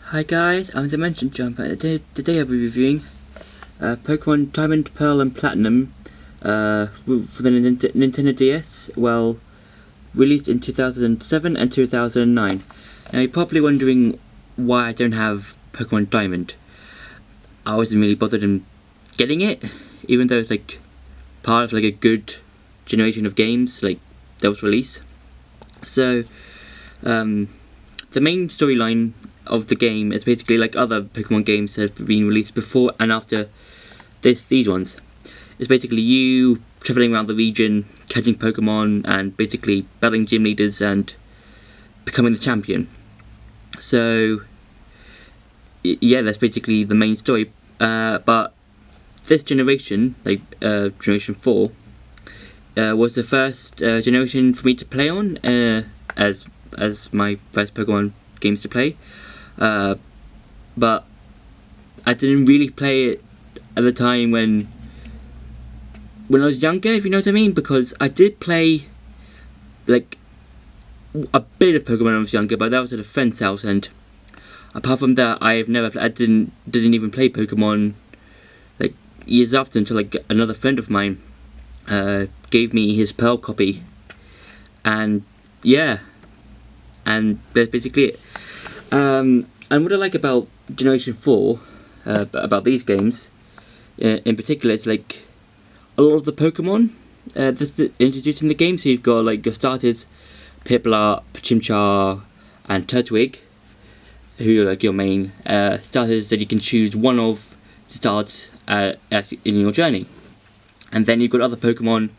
Hi guys, I'm Dimension Jumper. Today I'll be reviewing Pokemon Diamond, Pearl and Platinum for the Nintendo DS, well, released in 2007 and 2009. Now you're probably wondering why I don't have Pokemon Diamond. I wasn't really bothered in getting it, even though it's like part of like a good generation of games like that was released. So the main storyline of the game is basically like other Pokemon games that have been released before and after these ones. It's basically you travelling around the region, catching Pokemon and basically battling gym leaders and becoming the champion. So yeah, that's basically the main story. But this generation, like Generation 4, was the first generation for me to play on as my first Pokemon games to play. But I didn't really play it at the time when I was younger, if you know what I mean, because I did play like a bit of Pokemon when I was younger, but that was at a friend's house, and apart from that, I didn't even play Pokemon like years after, until like another friend of mine gave me his Pearl copy, and yeah, and that's basically it. And what I like about Generation 4, about these games, in particular, is like a lot of the Pokemon that's introduced in the game. So you've got like your starters, Piplup, Chimchar, and Turtwig, who are like your main starters that you can choose one of to start in your journey. And then you've got other Pokemon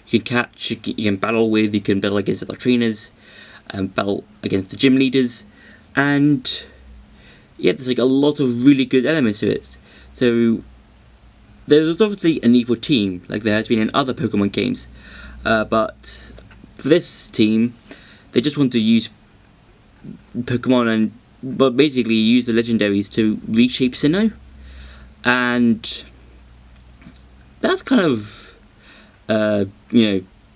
you can catch, you can battle with, you can battle against other trainers, and battle against the gym leaders. And yeah, there's like a lot of really good elements to it. So there's obviously an evil team, like there has been in other Pokemon games, but for this team, they just want to use Pokemon but basically use the legendaries to reshape Sinnoh, and that's kind of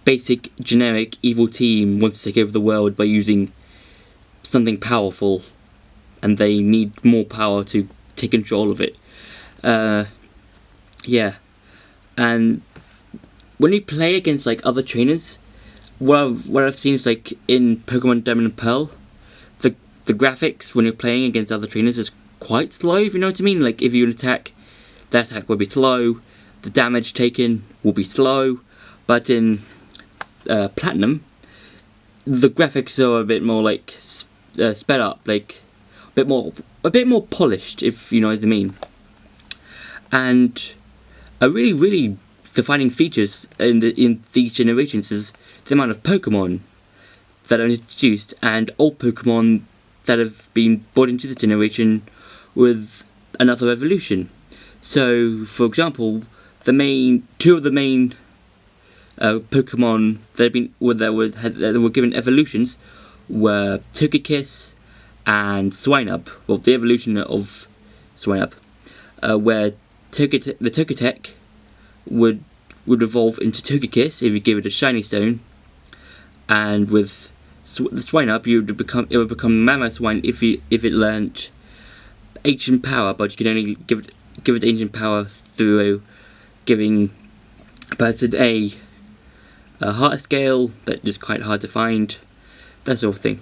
basic generic evil team wants to take over the world by using something powerful, and they need more power to take control of it. Yeah, and when you play against like other trainers, what I've seen is like in Pokemon Diamond and Pearl, the graphics when you're playing against other trainers is quite slow, if you know what I mean. Like if you attack, that attack will be slow, the damage taken will be slow, but in Platinum, the graphics are a bit more like sped up, like a bit more polished, if you know what I mean. And a really defining features in these generations is the amount of Pokemon that are introduced, and old Pokemon that have been brought into the generation with another evolution. So, for example, two of the main Pokemon that were given evolutions were Togekiss and Swinub. Well, the evolution of Swinub, where the Togetek would evolve into Togekiss if you give it a shiny stone, and with the Swinub it would become Mamoswine if it learnt ancient power, but you can only give it ancient power through giving a person a heart scale that is quite hard to find, that sort of thing.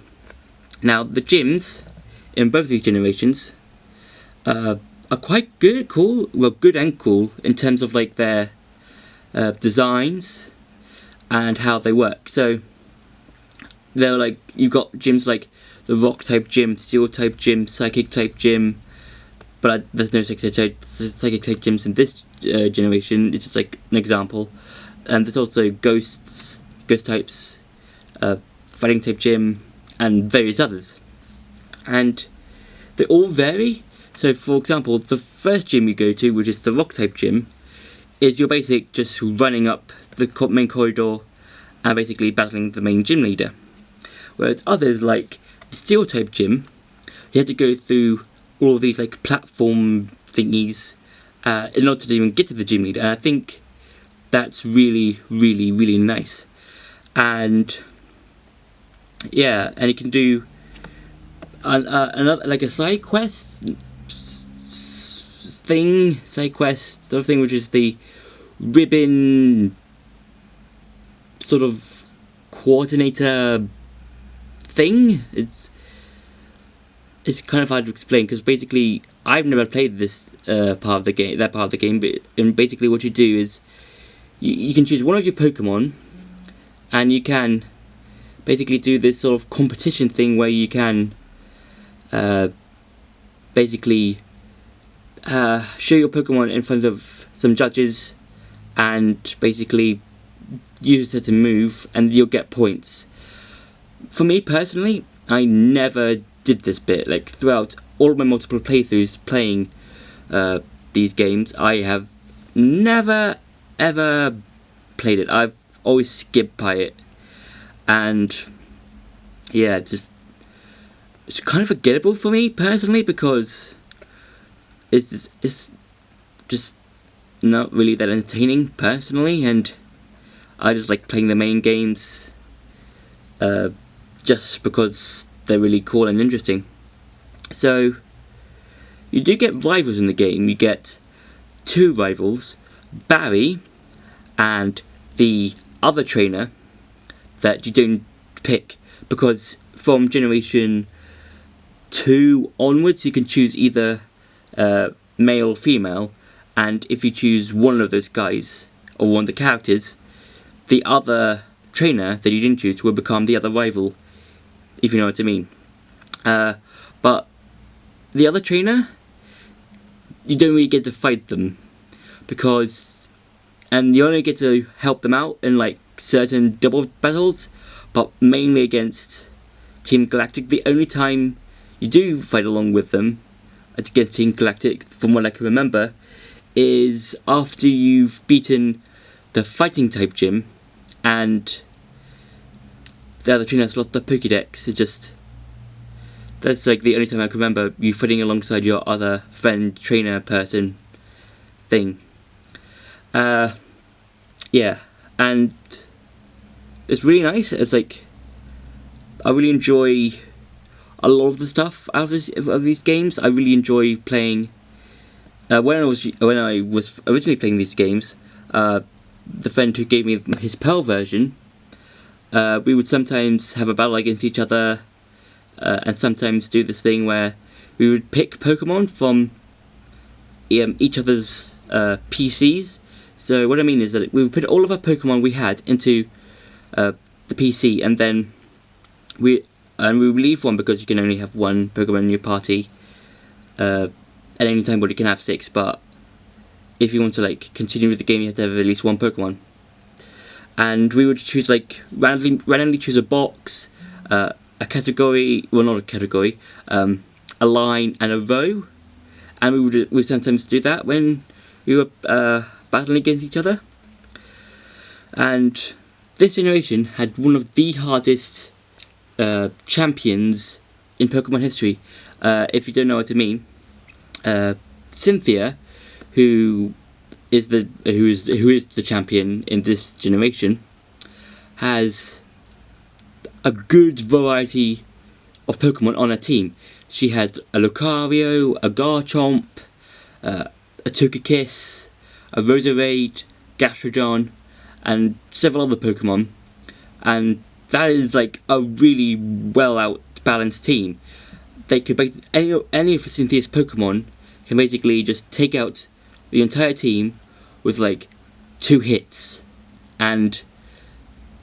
Now the gyms in both these generations are quite good and cool in terms of like their designs and how they work. So they're like, you've got gyms like the rock type gym, steel type gym, psychic type gym, but there's no psychic type gyms in this generation. It's just like an example. And there's also ghost types, fighting type gym, and various others. And they all vary. So for example, the first gym you go to, which is the rock type gym, is your basic just running up the main corridor and basically battling the main gym leader. Whereas others, like the steel type gym, you have to go through all of these like platform thingies in order to even get to the gym leader. And I think that's really nice. And yeah, and you can do another like a side quest sort of thing, which is the ribbon sort of coordinator thing. It's kind of hard to explain because basically I've never played this part of the game, and basically what you do is you can choose one of your Pokemon, and you can basically do this sort of competition thing where you can basically show your Pokemon in front of some judges and basically use it to move, and you'll get points. For me personally, I never did this bit. Like throughout all of my multiple playthroughs playing these games, I have never ever played it. I've always skipped by it, and yeah, it's kind of forgettable for me personally because it's just not really that entertaining personally, and I just like playing the main games just because they're really cool and interesting. So you do get rivals in the game. You get two rivals, Barry and the other trainer that you don't pick, because from generation 2 onwards you can choose either male or female, and if you choose one of those guys or one of the characters, the other trainer that you didn't choose will become the other rival, if you know what I mean. But the other trainer, you don't really get to fight them, and you only get to help them out in like certain double battles, but mainly against Team Galactic. The only time you do fight along with them against Team Galactic, from what I can remember, is after you've beaten the fighting type gym and the other trainer has lost the Pokédex. That's like the only time I can remember you fighting alongside your other friend, trainer, person thing. Yeah, and it's really nice. It's like I really enjoy a lot of the stuff out of these games. I really enjoy playing. When I was originally playing these games, the friend who gave me his Pearl version, we would sometimes have a battle against each other, and sometimes do this thing where we would pick Pokemon from each other's PCs. So what I mean is that we would put all of our Pokemon we had into the PC, and then we would leave one because you can only have one Pokemon in your party at any time, but you can have 6. But if you want to like continue with the game, you have to have at least one Pokemon. And we would choose randomly choose a box, a category, well not a category, a line and a row, and we would sometimes do that when we were battling against each other. And this generation had one of the hardest champions in Pokemon history. If you don't know what I mean, Cynthia, who is the champion in this generation, has a good variety of Pokemon on her team. She has a Lucario, a Garchomp, a Togekiss, a Roserade, Gastrodon, and several other Pokemon, and that is like a really well out balanced team. They could any of Cynthia's Pokemon can basically just take out the entire team with like 2 hits, and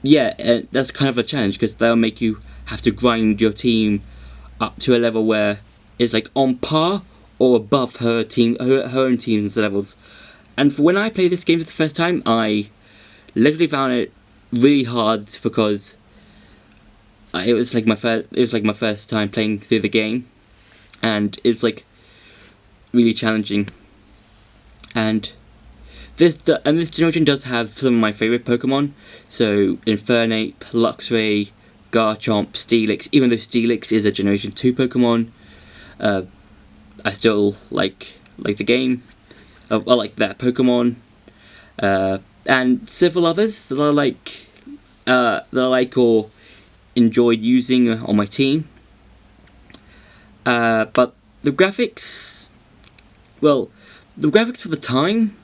yeah, that's kind of a challenge because that'll make you have to grind your team up to a level where it's like on par or above her own team's levels. And when I played this game for the first time, I literally found it really hard because it was like my first time playing through the game, and it was like really challenging. And this generation does have some of my favourite Pokemon, so Infernape, Luxray, Garchomp, Steelix. Even though Steelix is a Generation 2 Pokemon, I still like the game. I like that Pokemon, and several others that I like or enjoyed using on my team. but the graphics, well, the graphics for the time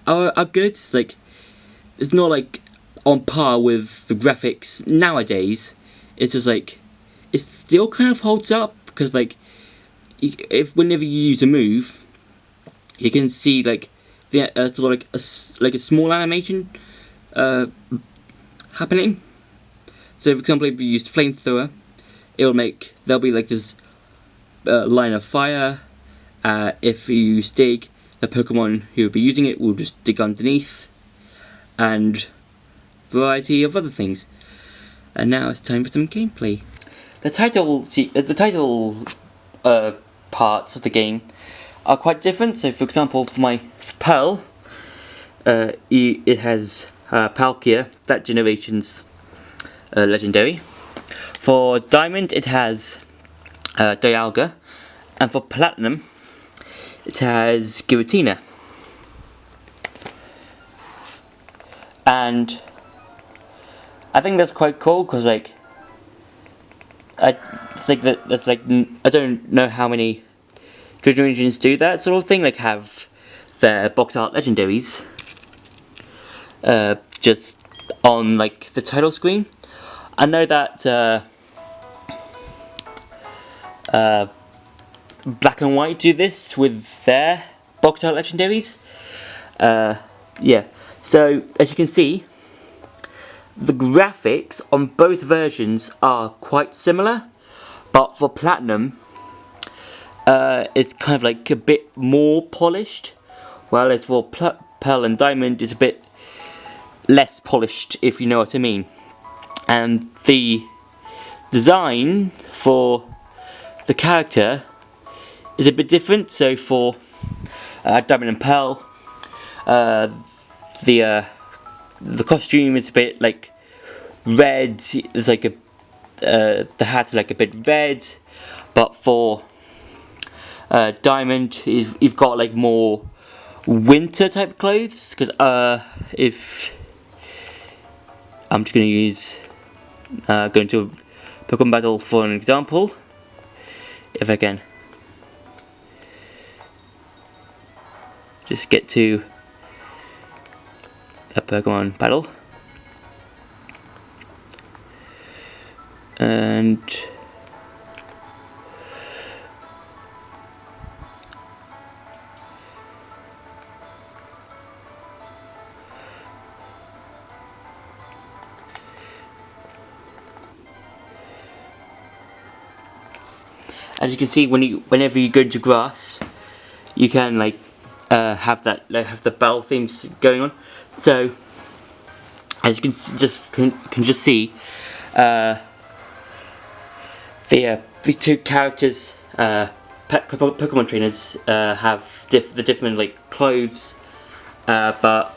are good. Like, it's not like on par with the graphics nowadays. It's just like, it still kind of holds up, because like, if whenever you use a move, you can see like sort of like a small animation happening. So, for example, if you use flamethrower, there'll be like this line of fire. If you use dig, the Pokemon who will be using it will just dig underneath, and variety of other things. And now it's time for some gameplay. The title parts of the game are quite different. So, for example, for Pearl, it has Palkia, that generation's legendary. For Diamond, it has Dialga, and for Platinum, it has Giratina. And I think that's quite cool, because like, I don't know how many generations do that sort of thing, like have their box art legendaries just on like the title screen. I know that Black and White do this with their box art legendaries. Yeah, so as you can see, the graphics on both versions are quite similar, but for Platinum, it's kind of like a bit more polished, whereas for Pearl and Diamond, it's a bit less polished, if you know what I mean. And the design for the character is a bit different. So for Diamond and Pearl, the costume is a bit like red. There's like the hat's like a bit red, but for Diamond, you've got like more winter type clothes. Because if I'm just gonna go into a Pokemon battle for an example, if I can just get to a Pokemon battle, and as you can see, whenever you go into grass, you can like have the battle themes going on. So as you can just see, the two characters, Pokemon trainers, have the different like clothes, but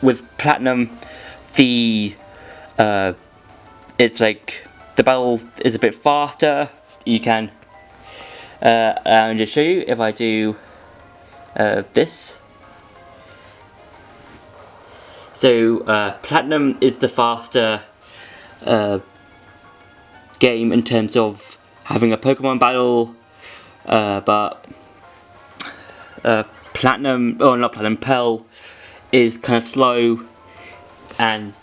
with Platinum, it's like the battle is a bit faster. You can and just show you if I do this. So Platinum is the faster game in terms of having a Pokemon battle, but Pearl is kind of slow, and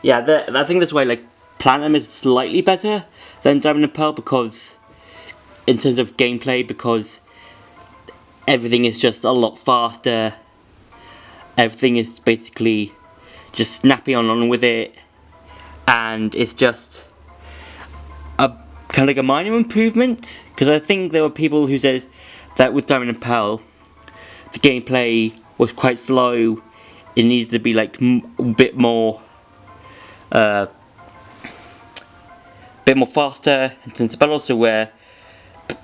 yeah, I think that's why like Platinum is slightly better than Diamond and Pearl, because in terms of gameplay, because everything is just a lot faster. Everything is basically just snapping on with it, and it's just a kind of like a minor improvement. Because I think there were people who said that with Diamond and Pearl, the gameplay was quite slow. It needed to be like a bit more faster in terms of battle. So where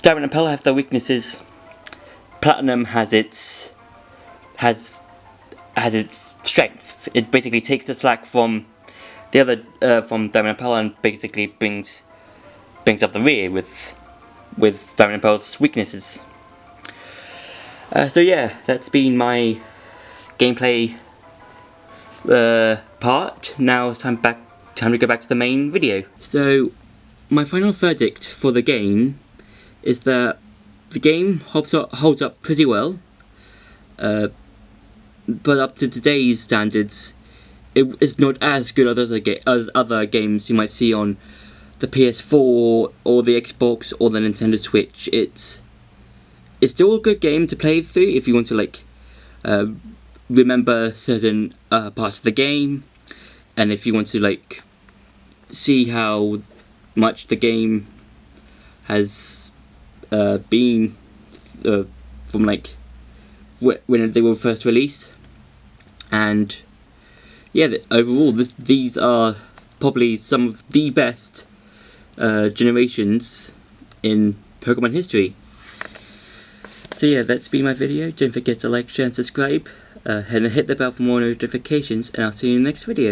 Diamond and Pearl have their weaknesses, Platinum has its strengths. It basically takes the slack from the other from Diamond and Pearl, and basically brings up the rear with Diamond and Pearl's weaknesses. So yeah, that's been my gameplay part. Now it's time to go back to the main video. So my final verdict for the game is that the game holds up pretty well, but up to today's standards, it's not as good as other games you might see on the PS4 or the Xbox or the Nintendo Switch. It's still a good game to play through if you want to like remember certain parts of the game, and if you want to like see how much the game has been from like when they were first released. And yeah, overall these are probably some of the best generations in Pokemon history. So yeah, that's been my video. Don't forget to like, share and subscribe, and hit the bell for more notifications, and I'll see you in the next video.